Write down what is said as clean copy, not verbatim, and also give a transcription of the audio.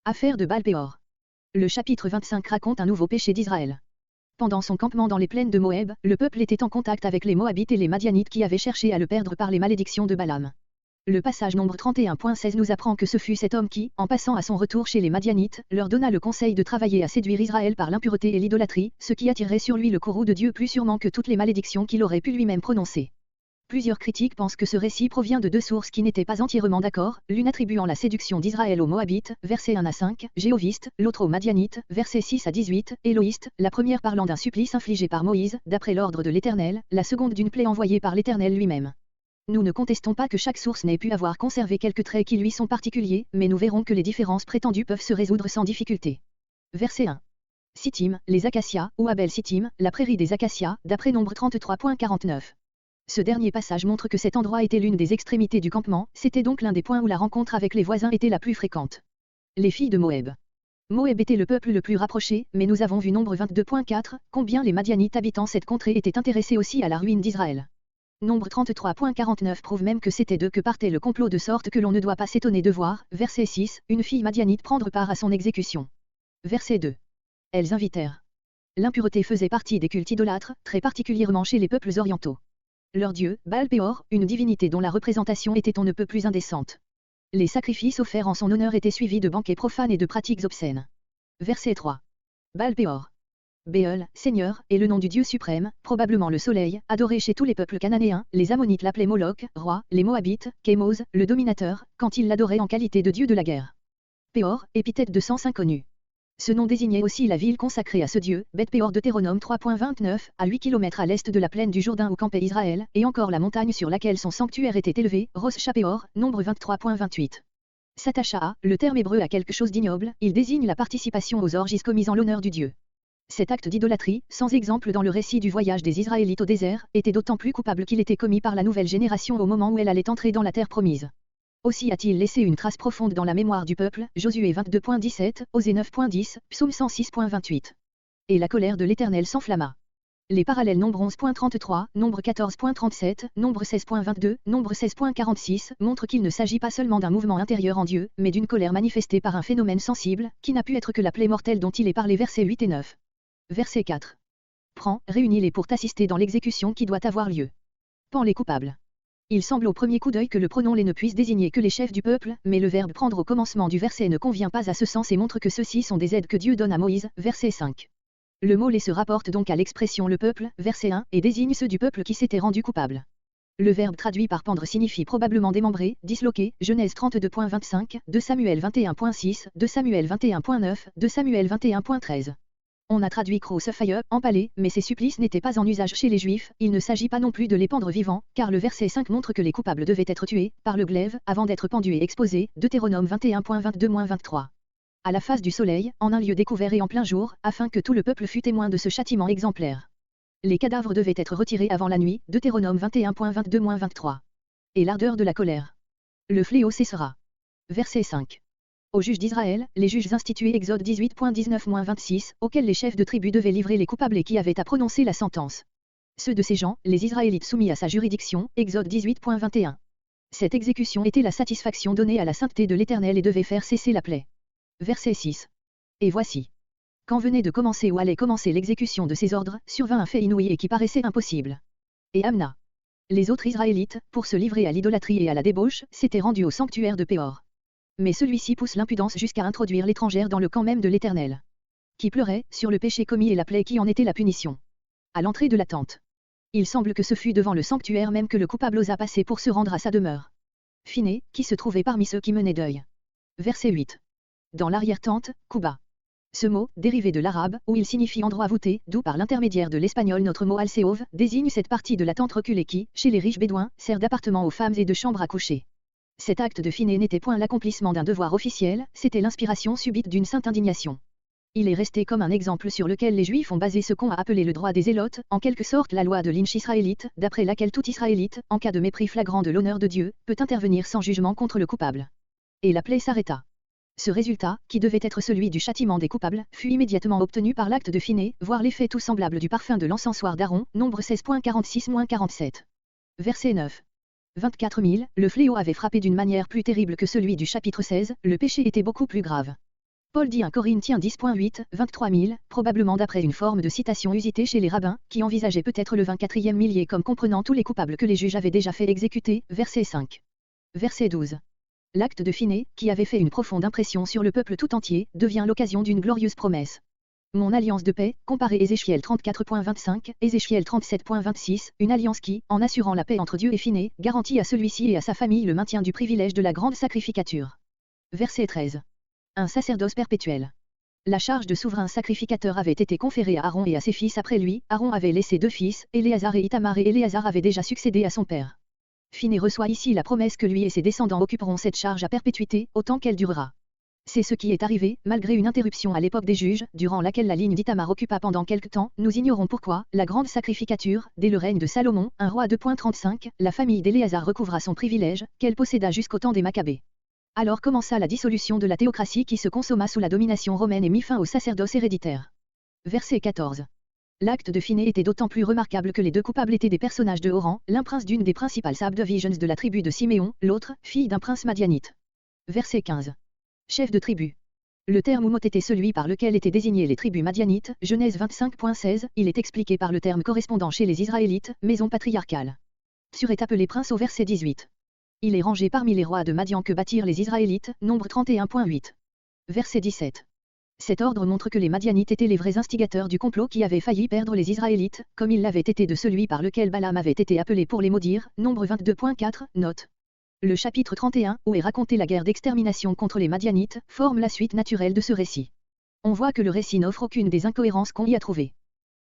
Affaire de Baal-Péor. Le chapitre 25 raconte un nouveau péché d'Israël. Pendant son campement dans les plaines de Moab, le peuple était en contact avec les Moabites et les Madianites qui avaient cherché à le perdre par les malédictions de Balaam. Le passage nombre 31.16 nous apprend que ce fut cet homme qui, en passant à son retour chez les Madianites, leur donna le conseil de travailler à séduire Israël par l'impureté et l'idolâtrie, ce qui attirerait sur lui le courroux de Dieu plus sûrement que toutes les malédictions qu'il aurait pu lui-même prononcer. Plusieurs critiques pensent que ce récit provient de deux sources qui n'étaient pas entièrement d'accord, l'une attribuant la séduction d'Israël aux Moabites, versets 1 à 5, Jéhoviste, l'autre aux Madianites, versets 6 à 18, Éloïste, la première parlant d'un supplice infligé par Moïse, d'après l'ordre de l'Éternel, la seconde d'une plaie envoyée par l'Éternel lui-même. Nous ne contestons pas que chaque source n'ait pu avoir conservé quelques traits qui lui sont particuliers, mais nous verrons que les différences prétendues peuvent se résoudre sans difficulté. Verset 1. Sittim, les acacias, ou Abel Sittim, la prairie des acacias, d'après Nombre 33.49. Ce dernier passage montre que cet endroit était l'une des extrémités du campement, c'était donc l'un des points où la rencontre avec les voisins était la plus fréquente. Les filles de Moab. Moab était le peuple le plus rapproché, mais nous avons vu Nombre 22.4, combien les Madianites habitant cette contrée étaient intéressés aussi à la ruine d'Israël. Nombre 33.49 prouve même que c'était d'eux que partait le complot de sorte que l'on ne doit pas s'étonner de voir, verset 6, une fille madianite prendre part à son exécution. Verset 2. Elles invitèrent. L'impureté faisait partie des cultes idolâtres, très particulièrement chez les peuples orientaux. Leur dieu, Baal-Péor, une divinité dont la représentation était on ne peut plus indécente. Les sacrifices offerts en son honneur étaient suivis de banquets profanes et de pratiques obscènes. Verset 3. Baal-Péor. Béol, Seigneur, est le nom du Dieu suprême, probablement le soleil, adoré chez tous les peuples cananéens, les Ammonites l'appelaient Moloch, roi, les Moabites, Kémos, le dominateur, quand ils l'adoraient en qualité de dieu de la guerre. Péor, épithète de sens inconnu. Ce nom désignait aussi la ville consacrée à ce dieu, Beth-Péor Deutéronome 3.29, à 8 km à l'est de la plaine du Jourdain où campait Israël, et encore la montagne sur laquelle son sanctuaire était élevé, Rosh Shapéor, Nombre 23.28. S'attacha le terme hébreu à quelque chose d'ignoble, il désigne la participation aux orgies commises en l'honneur du dieu. Cet acte d'idolâtrie, sans exemple dans le récit du voyage des Israélites au désert, était d'autant plus coupable qu'il était commis par la nouvelle génération au moment où elle allait entrer dans la terre promise. Aussi a-t-il laissé une trace profonde dans la mémoire du peuple, Josué 22.17, Osée 9.10, Psaume 106.28. Et la colère de l'Éternel s'enflamma. Les parallèles Nombre 11.33, Nombre 14.37, Nombre 16.22, Nombre 16.46 montrent qu'il ne s'agit pas seulement d'un mouvement intérieur en Dieu, mais d'une colère manifestée par un phénomène sensible, qui n'a pu être que la plaie mortelle dont il est parlé versets 8 et 9. Verset 4. Prends, réunis-les pour t'assister dans l'exécution qui doit avoir lieu. Pends les coupables. Il semble au premier coup d'œil que le pronom les ne puisse désigner que les chefs du peuple, mais le verbe prendre au commencement du verset ne convient pas à ce sens et montre que ceux-ci sont des aides que Dieu donne à Moïse, verset 5. Le mot les se rapporte donc à l'expression le peuple, verset 1, et désigne ceux du peuple qui s'étaient rendus coupables. Le verbe traduit par pendre signifie probablement démembrer, disloquer, Genèse 32.25, 2 Samuel 21.6, 2 Samuel 21.9, 2 Samuel 21.13. On a traduit crucify, empalé, mais ces supplices n'étaient pas en usage chez les Juifs, il ne s'agit pas non plus de les pendre vivants, car le verset 5 montre que les coupables devaient être tués, par le glaive, avant d'être pendus et exposés, Deutéronome 21.22-23. À la face du soleil, en un lieu découvert et en plein jour, afin que tout le peuple fût témoin de ce châtiment exemplaire. Les cadavres devaient être retirés avant la nuit, Deutéronome 21.22-23. Et l'ardeur de la colère. Le fléau cessera. Verset 5. Aux juges d'Israël, les juges institués Exode 18.19-26, auxquels les chefs de tribu devaient livrer les coupables et qui avaient à prononcer la sentence. Ceux de ces gens, les Israélites soumis à sa juridiction, Exode 18.21. Cette exécution était la satisfaction donnée à la sainteté de l'Éternel et devait faire cesser la plaie. Verset 6. Et voici. Quand venait de commencer ou allait commencer l'exécution de ces ordres, survint un fait inouï et qui paraissait impossible. Et Amna. Les autres Israélites, pour se livrer à l'idolâtrie et à la débauche, s'étaient rendus au sanctuaire de Péor. Mais celui-ci pousse l'impudence jusqu'à introduire l'étrangère dans le camp même de l'Éternel. Qui pleurait, sur le péché commis et la plaie qui en était la punition. À l'entrée de la tente. Il semble que ce fut devant le sanctuaire même que le coupable osa passer pour se rendre à sa demeure. Phiné, qui se trouvait parmi ceux qui menaient deuil. Verset 8. Dans l'arrière-tente, Kuba. Ce mot, dérivé de l'arabe, où il signifie endroit voûté, d'où par l'intermédiaire de l'espagnol notre mot alcéove, désigne cette partie de la tente reculée qui, chez les riches bédouins, sert d'appartement aux femmes et de chambre à coucher. Cet acte de Phiné n'était point l'accomplissement d'un devoir officiel, c'était l'inspiration subite d'une sainte indignation. Il est resté comme un exemple sur lequel les Juifs ont basé ce qu'on a appelé le droit des zélotes, en quelque sorte la loi de Lynch israélite, d'après laquelle tout Israélite, en cas de mépris flagrant de l'honneur de Dieu, peut intervenir sans jugement contre le coupable. Et la plaie s'arrêta. Ce résultat, qui devait être celui du châtiment des coupables, fut immédiatement obtenu par l'acte de Phiné, voire l'effet tout semblable du parfum de l'encensoir d'Aaron, Nombre 16.46-47. Verset 9. 24 000, le fléau avait frappé d'une manière plus terrible que celui du chapitre 16, le péché était beaucoup plus grave. Paul dit 1 Corinthiens 10.8, 23 000, probablement d'après une forme de citation usitée chez les rabbins, qui envisageaient peut-être le 24e millier comme comprenant tous les coupables que les juges avaient déjà fait exécuter, verset 5. Verset 12. L'acte de Phinées, qui avait fait une profonde impression sur le peuple tout entier, devient l'occasion d'une glorieuse promesse. Mon alliance de paix, comparé Ézéchiel 34.25, Ézéchiel 37.26, une alliance qui, en assurant la paix entre Dieu et Phinées, garantit à celui-ci et à sa famille le maintien du privilège de la grande sacrificature. Verset 13. Un sacerdoce perpétuel. La charge de souverain sacrificateur avait été conférée à Aaron et à ses fils après lui. Aaron avait laissé 2 fils, Éléazar et Itamar, et Éléazar avait déjà succédé à son père. Phinées reçoit ici la promesse que lui et ses descendants occuperont cette charge à perpétuité, autant qu'elle durera. C'est ce qui est arrivé, malgré une interruption à l'époque des juges, durant laquelle la ligne d'Itamar occupa pendant quelque temps, nous ignorons pourquoi, la grande sacrificature, dès le règne de Salomon, un roi 2.35, la famille d'Éléazar recouvra son privilège, qu'elle posséda jusqu'au temps des Maccabées. Alors commença la dissolution de la théocratie qui se consomma sous la domination romaine et mit fin au sacerdoce héréditaire. Verset 14. L'acte de Phinées était d'autant plus remarquable que les 2 coupables étaient des personnages de haut rang, l'un prince d'une des principales subdivisions de la tribu de Siméon, l'autre, fille d'un prince madianite. Verset 15. Chef de tribu. Le terme Oumot était celui par lequel étaient désignées les tribus madianites, Genèse 25.16, il est expliqué par le terme correspondant chez les Israélites, maison patriarcale. Sur est appelé prince au verset 18. Il est rangé parmi les rois de Madian que bâtirent les Israélites, Nombre 31.8. Verset 17. Cet ordre montre que les Madianites étaient les vrais instigateurs du complot qui avait failli perdre les Israélites, comme il l'avait été de celui par lequel Balaam avait été appelé pour les maudire, Nombre 22.4, note. Le chapitre 31, où est racontée la guerre d'extermination contre les Madianites, forme la suite naturelle de ce récit. On voit que le récit n'offre aucune des incohérences qu'on y a trouvées.